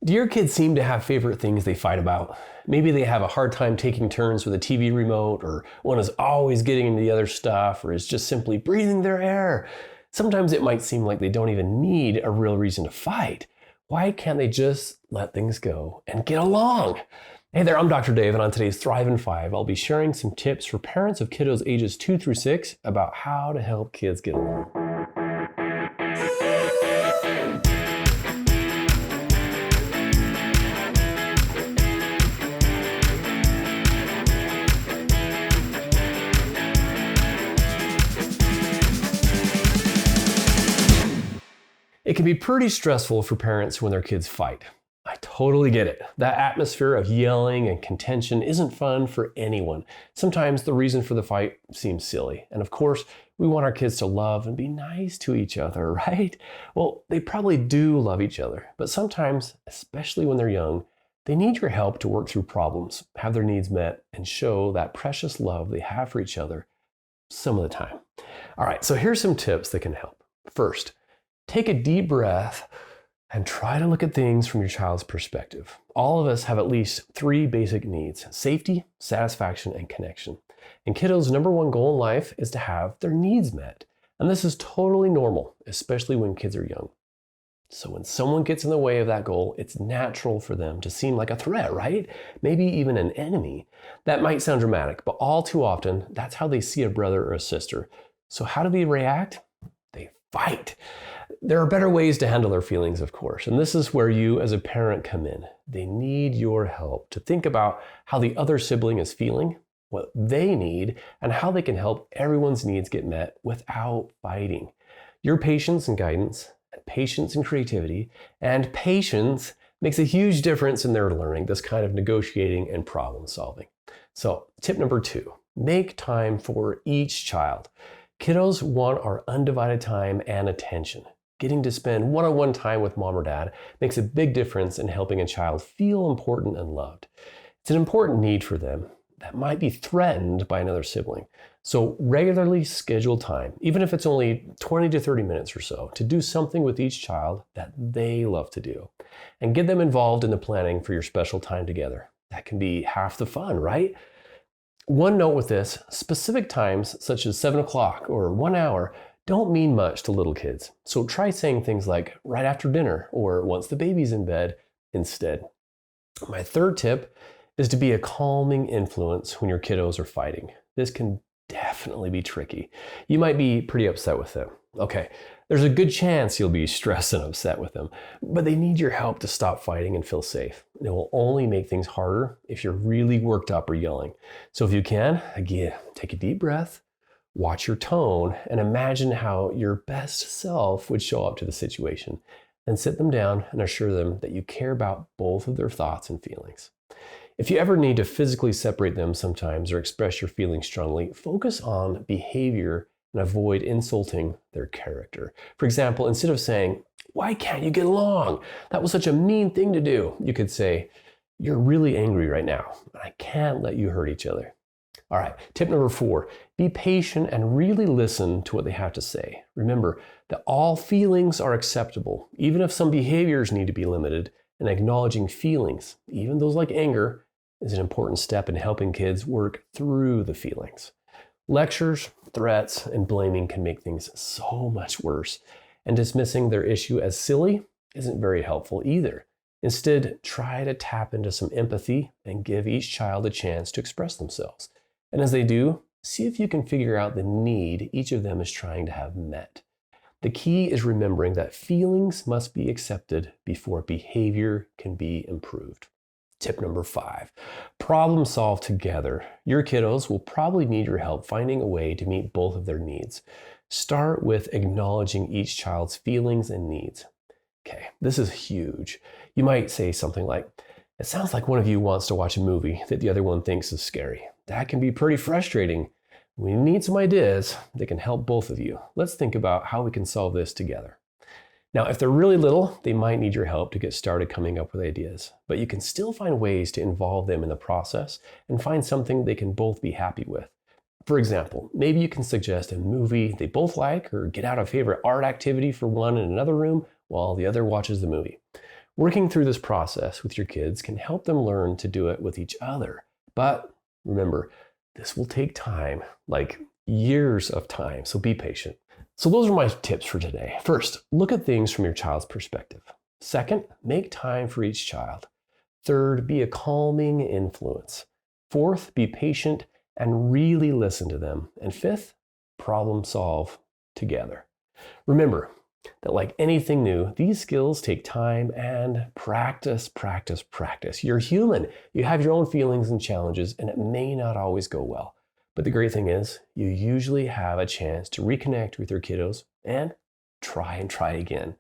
Do your kids seem to have favorite things they fight about? Maybe they have a hard time taking turns with a TV remote, or one is always getting into the other stuff, or is just simply breathing their air. Sometimes it might seem like they don't even need a real reason to fight. Why can't they just let things go and get along? Hey there, I'm Dr. Dave, and on today's Thrive in 5, I'll be sharing some tips for parents of kiddos ages 2 through 6 about how to help kids get along. It can be pretty stressful for parents when their kids fight. I totally get it. That atmosphere of yelling and contention isn't fun for anyone. Sometimes the reason for the fight seems silly. And of course, we want our kids to love and be nice to each other, right? Well, they probably do love each other, but sometimes, especially when they're young, they need your help to work through problems, have their needs met, and show that precious love they have for each other some of the time. All right, so here's some tips that can help. First, take a deep breath and try to look at things from your child's perspective. All of us have at least 3 basic needs: safety, satisfaction, and connection. And kiddos' number one goal in life is to have their needs met. And this is totally normal, especially when kids are young. So when someone gets in the way of that goal, it's natural for them to seem like a threat, right? Maybe even an enemy. That might sound dramatic, but all too often, that's how they see a brother or a sister. So how do they react? They fight. There are better ways to handle their feelings, of course, and this is where you as a parent come in. They need your help to think about how the other sibling is feeling, what they need, and how they can help everyone's needs get met without fighting. Your patience and guidance, and patience and creativity, and patience makes a huge difference in their learning this kind of negotiating and problem solving. So, tip number 2, make time for each child. Kiddos want our undivided time and attention. Getting to spend one-on-one time with mom or dad makes a big difference in helping a child feel important and loved. It's an important need for them that might be threatened by another sibling. So regularly schedule time, even if it's only 20 to 30 minutes or so, to do something with each child that they love to do. And get them involved in the planning for your special time together. That can be half the fun, right? One note with this: specific times such as 7 o'clock or 1 hour don't mean much to little kids. So try saying things like right after dinner or once the baby's in bed instead. My third tip is to be a calming influence when your kiddos are fighting. This can definitely be tricky. You might be pretty upset with them. Okay, there's a good chance you'll be stressed and upset with them, but they need your help to stop fighting and feel safe. It will only make things harder if you're really worked up or yelling. So if you can, again, take a deep breath, watch your tone, and imagine how your best self would show up to the situation. Then sit them down and assure them that you care about both of their thoughts and feelings. If you ever need to physically separate them sometimes or express your feelings strongly, focus on behavior and avoid insulting their character. For example, instead of saying, "Why can't you get along? That was such a mean thing to do," you could say, "You're really angry right now, and I can't let you hurt each other." All right, tip number 4, be patient and really listen to what they have to say. Remember that all feelings are acceptable, even if some behaviors need to be limited, and acknowledging feelings, even those like anger, is an important step in helping kids work through the feelings. Lectures, threats, and blaming can make things so much worse, and dismissing their issue as silly isn't very helpful either. Instead, try to tap into some empathy and give each child a chance to express themselves. And as they do, see if you can figure out the need each of them is trying to have met. The key is remembering that feelings must be accepted before behavior can be improved. Tip number 5, problem solve together. Your kiddos will probably need your help finding a way to meet both of their needs. Start with acknowledging each child's feelings and needs. Okay, this is huge. You might say something like, "It sounds like one of you wants to watch a movie that the other one thinks is scary." That can be pretty frustrating. We need some ideas that can help both of you. Let's think about how we can solve this together. Now, if they're really little, they might need your help to get started coming up with ideas, but you can still find ways to involve them in the process and find something they can both be happy with. For example, maybe you can suggest a movie they both like, or get out a favorite art activity for one in another room while the other watches the movie. Working through this process with your kids can help them learn to do it with each other. But remember, this will take time, like years of time, so be patient. So those are my tips for today. First, look at things from your child's perspective. Second, make time for each child. Third, be a calming influence. Fourth, be patient and really listen to them. And fifth, problem solve together. Remember that like anything new, these skills take time and practice. You're human. You have your own feelings and challenges, and it may not always go well. But the great thing is, you usually have a chance to reconnect with your kiddos and try again.